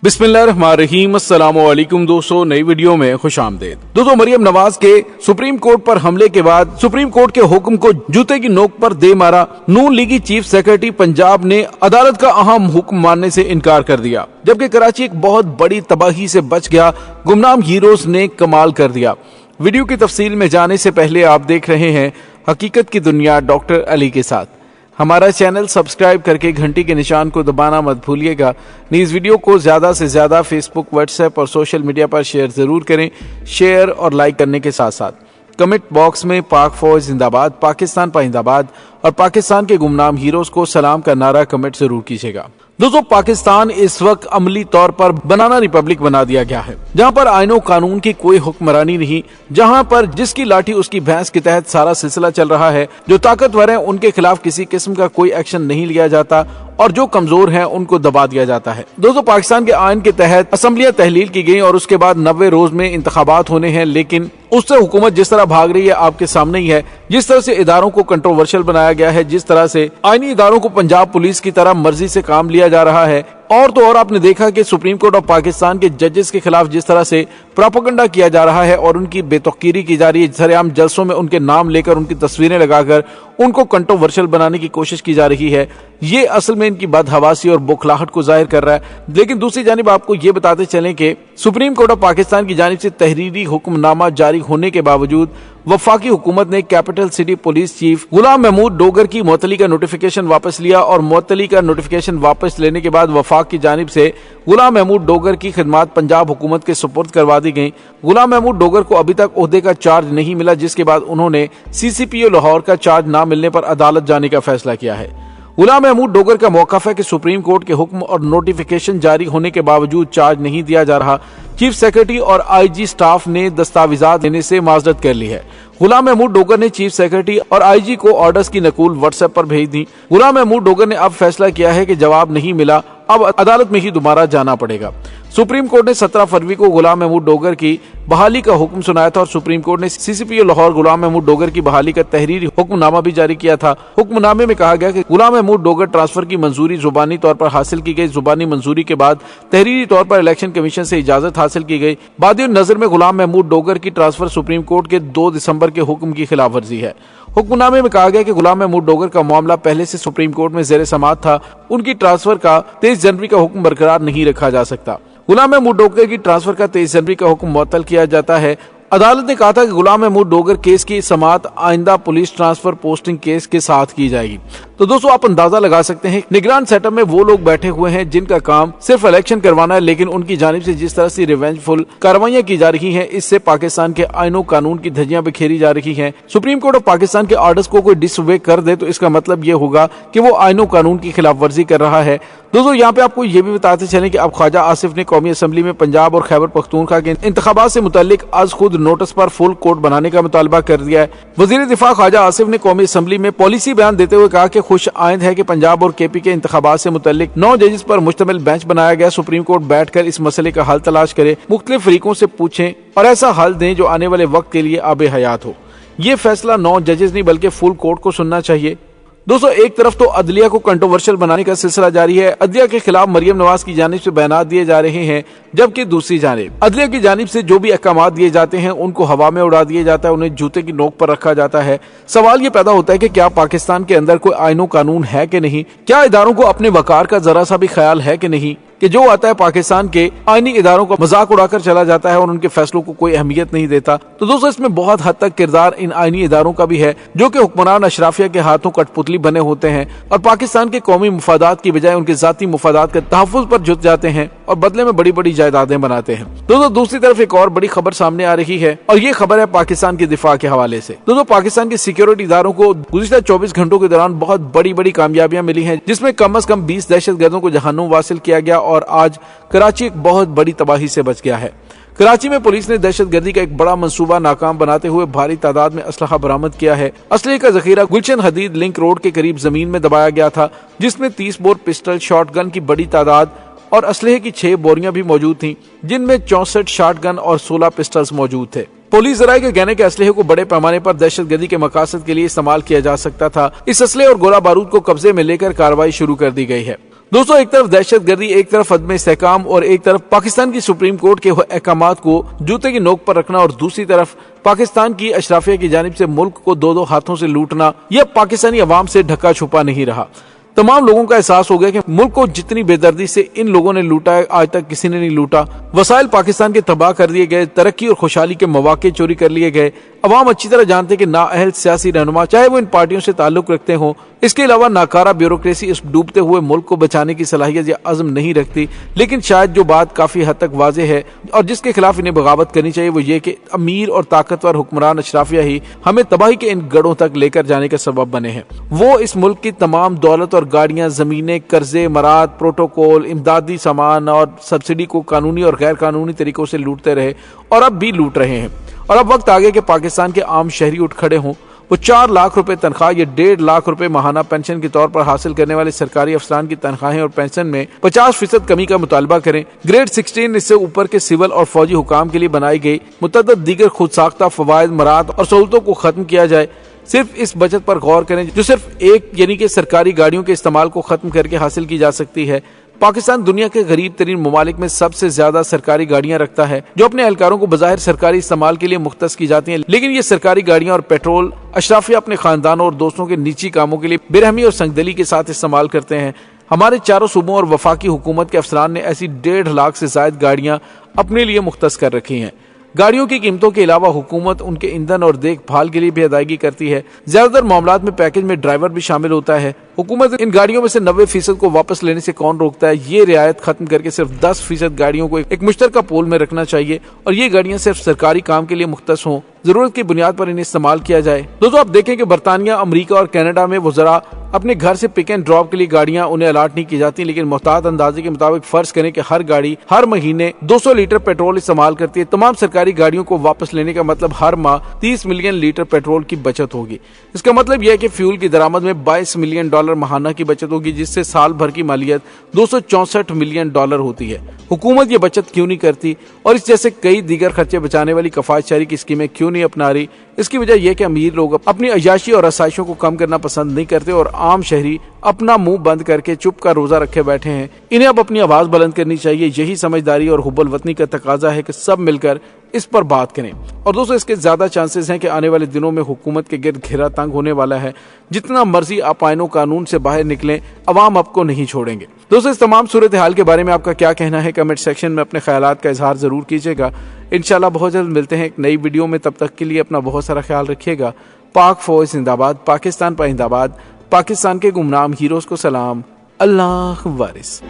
बिस्मिल्लाहिर्रहमानिर्रहीम। अस्सलामुअलैकुम दोस्तों, नई वीडियो में खुशामदीद। दोस्तों, मरियम नवाज के सुप्रीम कोर्ट पर हमले के बाद सुप्रीम कोर्ट के हुक्म को जूते की नोक पर दे मारा नून लीगी चीफ सेक्रेटरी पंजाब ने अदालत का अहम हुक्म मानने से इनकार कर दिया, जबकि कराची एक बहुत बड़ी तबाही से बच गया। गुमनाम हीरोज ने कमाल कर दिया। वीडियो की तफसील में जाने से पहले आप देख रहे हैं हकीकत की दुनिया डॉक्टर अली के साथ। हमारा चैनल सब्सक्राइब करके घंटी के निशान को दबाना मत भूलिएगा। इस वीडियो को ज्यादा से ज्यादा फेसबुक, व्हाट्सएप और सोशल मीडिया पर शेयर जरूर करें। शेयर और लाइक करने के साथ साथ कमेंट बॉक्स में पाक फौज जिंदाबाद, पाकिस्तान पाइंदाबाद और पाकिस्तान के गुमनाम हीरोज को सलाम का नारा कमेंट जरूर कीजिएगा। दोस्तों, पाकिस्तान इस वक्त अमली तौर पर बनाना रिपब्लिक बना दिया गया है, जहां पर आईनो कानून की कोई हुक्मरानी नहीं, जहां पर जिसकी लाठी उसकी भैंस के तहत सारा सिलसिला चल रहा है। जो ताकतवर हैं उनके खिलाफ किसी किस्म का कोई एक्शन नहीं लिया जाता और जो कमजोर हैं उनको दबा दिया जाता है। दोस्तों, पाकिस्तान के आइन के तहत असम्बलियां तहलील की गई और उसके बाद 90 रोज में इंतखाबात होने हैं, लेकिन उससे हुकूमत जिस तरह भाग रही है आपके सामने ही है। जिस तरह से इदारों को कंट्रोवर्शियल बनाया गया है, जिस तरह से आईनी इदारों को पंजाब पुलिस की तरह मर्जी से काम लिया जा रहा है, और तो और आपने देखा कि सुप्रीम कोर्ट ऑफ पाकिस्तान के जजेस के खिलाफ जिस तरह से प्रोपेगेंडा किया जा रहा है और उनकी बेतौकीरी की जा रही है, सरेआम जलसों में उनके नाम लेकर उनकी तस्वीरें लगाकर उनको कंट्रोवर्शियल बनाने की कोशिश की जा रही है। ये असल में इनकी बदहवासी और बौखलाहट को जाहिर कर रहा है। लेकिन दूसरी जानिब आपको ये बताते चलें कि सुप्रीम कोर्ट ऑफ पाकिस्तान की जानिब से तहरीरी हुक्मनामा जारी होने के बावजूद वफाकी हुकूमत ने कैपिटल सिटी पुलिस चीफ गुलाम महमूद डोगर की मुअत्तली का नोटिफिकेशन वापस लिया और मुअत्तली का नोटिफिकेशन वापस लेने के बाद वफाक की जानिब से गुलाम महमूद डोगर की खिदमात पंजाब हुकूमत के सुपुर्द करवा दी गई। गुलाम महमूद डोगर को अभी तक ओहदे का चार्ज नहीं मिला, जिसके बाद उन्होंने CCPO लाहौर का चार्ज न मिलने पर अदालत जाने का फैसला किया है। गुलाम महमूद डोगर का मौक़िफ़ है कि सुप्रीम कोर्ट के हुक्म और नोटिफिकेशन जारी होने के बावजूद चार्ज नहीं दिया जा रहा। चीफ सेक्रेटरी और IG स्टाफ ने दस्तावेजात देने से माजरत कर ली है। गुलाम महमूद डोगर ने चीफ सेक्रेटरी और IG को ऑर्डर्स की नकूल व्हाट्सएप पर भेज दी। गुलाम महमूद डोगर ने अब फैसला किया है कि जवाब नहीं मिला, अब अदालत में ही दोबारा जाना पड़ेगा। सुप्रीम कोर्ट ने 17 फरवरी को गुलाम महमूद डोगर की बहाली का हुक्म सुनाया था और सुप्रीम कोर्ट ने CCPO लाहौर गुलाम महमूद डोगर की बहाली का तहरीरी हुक्मनामा भी जारी किया था। हुक्मनामे में कहा गया कि गुलाम महमूद डोगर ट्रांसफर की मंजूरी जुबानी तौर पर हासिल की गई। जुबानी मंजूरी के बाद तहरीरी तौर पर इलेक्शन कमीशन से इजाजत हासिल की गई। बाद नजर में गुलाम महमूद डोगर की ट्रांसफर सुप्रीम कोर्ट के 2 दिसंबर के हुक्म की खिलाफ वर्जी है। हुक्मनामे में कहा गया कि गुलाम महमूद डोगर का मामला पहले से सुप्रीम कोर्ट में ज़ेर समाअत था। उनकी ट्रांसफर का 23 जनवरी का हुक्म बरकरार नहीं रखा जा सकता। गुलाम महमूद डोगर की ट्रांसफर का 23 जनवरी का हुक्म मुअत्तल किया जाता है। अदालत ने कहा था कि गुलाम महमूद डोगर केस की समाअत आइंदा पुलिस ट्रांसफर पोस्टिंग केस के साथ की जाएगी। तो दोस्तों, आप अंदाजा लगा सकते हैं निगरान सेटअप में वो लोग बैठे हुए हैं जिनका काम सिर्फ इलेक्शन करवाना है, लेकिन उनकी जानिब से जिस तरह से रिवेंजफुल कार्रवाइयां की जा रही हैं, इससे पाकिस्तान के आइनो कानून की धज्जियां बिखेरी जा रही हैं। सुप्रीम कोर्ट ऑफ पाकिस्तान के ऑर्डर्स को कोई डिसवे कर दे तो इसका मतलब ये होगा कि वो आइनो कानून की खिलाफ वर्जी कर रहा है। दोस्तों, यहाँ पे आपको ये भी बताते चलें कि अब ख्वाजा आसिफ ने कौमी असम्बली में पंजाब और खैबर पख्तूनख्वा के इंतखाबात से मुताल्लिक आज खुद नोटिस पर फुल कोर्ट बनाने का मुतालबा कर दिया है। वजीर दिफा ख्वाजा आसिफ ने कौमी असम्बली में पॉलिसी बयान देते हुए कहा कि खुश आइंद है कि पंजाब और KP के इंतखाबात से मुताल्लिक 9 जजेस पर मुश्तमिल बेंच बनाया गया। सुप्रीम कोर्ट बैठकर इस मसले का हल तलाश करे, मुख्तलिफ फरीकों से पूछें और ऐसा हल दें जो आने वाले वक्त के लिए आबे हयात हो। ये फैसला 9 जजेस नहीं बल्कि फुल कोर्ट को सुनना चाहिए। दोस्तों, एक तरफ तो अदलिया को कंट्रोवर्शियल बनाने का सिलसिला जारी है। अदलिया के खिलाफ मरियम नवाज की जानिब से बयानात दिए जा रहे हैं, जबकि दूसरी जानिब अदलिया की जानिब से जो भी अहकामात दिए जाते हैं उनको हवा में उड़ा दिया जाता है, उन्हें जूते की नोक पर रखा जाता है। सवाल ये पैदा होता है कि क्या पाकिस्तान के अंदर कोई आइनो कानून है कि नहीं? क्या इदारों को अपने वकार का जरा सा भी ख्याल है कि नहीं कि जो आता है पाकिस्तान के आईनी इदारों का मजाक उड़ाकर चला जाता है और उनके फैसलों को कोई अहमियत नहीं देता? तो दोस्तों, इसमें बहुत हद तक किरदार इन आईनी इदारों का भी है, जो कि हुक्मरान अशराफिया के हाथों कठपुतली बने होते हैं और पाकिस्तान के कौमी मुफादात की बजाय उनके जाती मुफादात के तहफ़्फ़ुज़ पर जुट जाते हैं और बदले में बड़ी बड़ी जायदादें बनाते हैं। दोस्तों, दूसरी तरफ एक और बड़ी खबर सामने आ रही है और ये खबर है पाकिस्तान के दिफा के हवाले से। दोस्तों, पाकिस्तान के सिक्योरिटी इदारों को गुज़िश्ता 24 घंटों के दौरान बहुत बड़ी बड़ी कामयाबियां मिली हैं, जिसमें कम अज कम 20 दहशतगर्दों को जहन्नुम वासिल किया गया और आज कराची एक बहुत बड़ी तबाही से बच गया है। कराची में पुलिस ने दहशतगर्दी का एक बड़ा मंसूबा नाकाम बनाते हुए भारी तादाद में असलहा बरामद किया है। असलहे का जखीरा गुलशन हदीद लिंक रोड के करीब जमीन में दबाया गया था, जिसमें 30 बोर पिस्टल, शॉटगन की बड़ी तादाद और असलहे की 6 बोरियां भी मौजूद थीं, जिनमें 64 शॉटगन और 16 पिस्टल्स मौजूद थे। पुलिस जराये के कहने के असलहे को बड़े पैमाने पर दहशतगर्दी के मकासद के लिए इस्तेमाल किया जा सकता था। इस असलहे और गोला बारूद को कब्जे में लेकर कार्रवाई शुरू कर दी गई है। दोस्तों, एक तरफ दहशतगर्दी, एक तरफ अदम इस्तेहकाम और एक तरफ पाकिस्तान की सुप्रीम कोर्ट के अहकामात को जूते की नोक पर रखना और दूसरी तरफ पाकिस्तान की अशराफिया की जानिब से मुल्क को दो हाथों से लूटना, यह पाकिस्तानी अवाम से ढका छुपा नहीं रहा। तमाम लोगों का एहसास हो गया कि मुल्क को जितनी बेदर्दी से इन लोगों ने लूटा है, आज तक किसी ने नहीं लूटा। वसाइल पाकिस्तान के तबाह कर दिए गए, तरक्की और खुशहाली के मौके चोरी कर लिए गए। अवाम अच्छी तरह जानते कि नाअहल सियासी रहनुमा, चाहे वो इन पार्टियों से ताल्लुक रखते हों, इसके अलावा नाकारा ब्यूरोक्रेसी इस डूबते हुए मुल्क को बचाने की सलाहियत या अज़्म नहीं रखती। लेकिन शायद जो बात काफी हद तक वाज़ेह है और जिसके खिलाफ इन्हें बगावत करनी चाहिए, वो ये कि अमीर और ताकतवर हुक्मरान अशराफिया ही हमें तबाही के इन गढ़ों तक लेकर जाने का सबब बने हैं। वो इस मुल्क की तमाम दौलत और गाड़ियां, जमीनें, कर्जे, मराद, प्रोटोकॉल, इमदादी सामान और सब्सिडी को कानूनी और गैर कानूनी तरीकों से लूटते रहे और अब भी लूट रहे हैं। और अब वक्त आ गया कि पाकिस्तान के आम शहरी उठ खड़े हों। वो 4 लाख रुपए तनख्वाह या 1.5 लाख रुपए माहाना पेंशन के तौर पर हासिल करने वाले सरकारी अफसरान की तनख्वाहें और पेंशन में 50% कमी का मुतालबा करें। ग्रेड 16 इससे ऊपर के सिविल और फौजी हुकाम के लिए बनाई गई मुतअद्दिद दीगर खुद साख्ता फवायद, मराद और सहूलतों को खत्म किया जाए। सिर्फ इस बचत पर गौर करें जो सिर्फ एक यानी कि सरकारी गाड़ियों के इस्तेमाल को खत्म करके हासिल की जा सकती है। पाकिस्तान दुनिया के गरीब तरीन ममालिक में सबसे ज्यादा सरकारी गाड़ियां रखता है, जो अपने एहलकारों को बज़ाहिर सरकारी इस्तेमाल के लिए मुख्तस की जाती हैं। लेकिन ये सरकारी गाड़ियां और पेट्रोल अशराफिया अपने खानदानों और दोस्तों के निजी कामों के लिए बेरहमी और संगदली के साथ इस्तेमाल करते हैं। हमारे चारों सूबों और वफाकी हुकूमत के अफसरान ने ऐसी 1.5 लाख से ज्यादा गाड़ियां अपने लिए मुख्तस कर रखी हैं। गाड़ियों की कीमतों के अलावा हुकूमत उनके ईंधन और देखभाल के लिए भी अदायगी करती है। ज्यादातर मामलात में पैकेज में ड्राइवर भी शामिल होता है। हुकूमत इन गाड़ियों में से 90% को वापस लेने से कौन रोकता है? ये रियायत खत्म करके सिर्फ 10% गाड़ियों को एक मुश्तरका पूल में रखना चाहिए और ये गाड़ियां सिर्फ सरकारी काम के लिए मुख्तस हों, जरूरत की बुनियाद पर इन्हें इस्तेमाल किया जाए। दोस्तों, आप देखें कि बरतानिया, अमरीका और कनाडा में वो जरा अपने घर से पिक एंड ड्रॉप के लिए गाड़ियां उन्हें अलाट नहीं की जाती, लेकिन मोहतात अंदाजे के मुताबिक फर्ज करें कि हर गाड़ी हर महीने 200 लीटर पेट्रोल इस्तेमाल करती है। तमाम सरकारी गाड़ियों को वापस लेने का मतलब हर माह 30 मिलियन लीटर पेट्रोल की बचत होगी। इसका मतलब यह है कि फ्यूल की दरामद में $22 मिलियन माहाना की बचत होगी, जिससे साल भर की मालियत $264 मिलियन होती है। हुकूमत ये बचत क्यों नहीं करती और इस जैसे कई दीगर खर्चे बचाने वाली कफायतशारी की स्कीमें क्यों नहीं अपना रही? इसकी वजह यह कि अमीर लोग अपनी अय्याशी और आसाइशों को कम करना पसंद नहीं करते और आम शहरी अपना मुंह बंद करके चुप का रोजा रखे बैठे हैं। इन्हें अब अपनी आवाज बुलंद करनी चाहिए। यही समझदारी और हुब्बुल वतनी का तकाजा है कि सब मिलकर इस पर बात करें। और दोस्तों, इसके ज्यादा चांसेस हैं कि आने वाले दिनों में हुकूमत के गिर्द घेरा तंग होने वाला है। जितना मर्जी आप आइनों कानून से बाहर निकलें, अवाम आपको नहीं छोड़ेंगे। दोस्तों, इस तमाम सूरत हाल के बारे में आपका क्या कहना है? कमेंट सेक्शन में अपने ख्यालात का इजहार जरूर कीजिएगा। इंशाल्लाह बहुत जल्द मिलते हैं एक नई वीडियो में। तब तक के लिए अपना बहुत सारा ख्याल रखिएगा। पाक फौज जिंदाबाद, पाकिस्तान पाइंदाबाद, पाकिस्तान के गुमनाम हीरोज को सलाम। अल्लाह वारिस।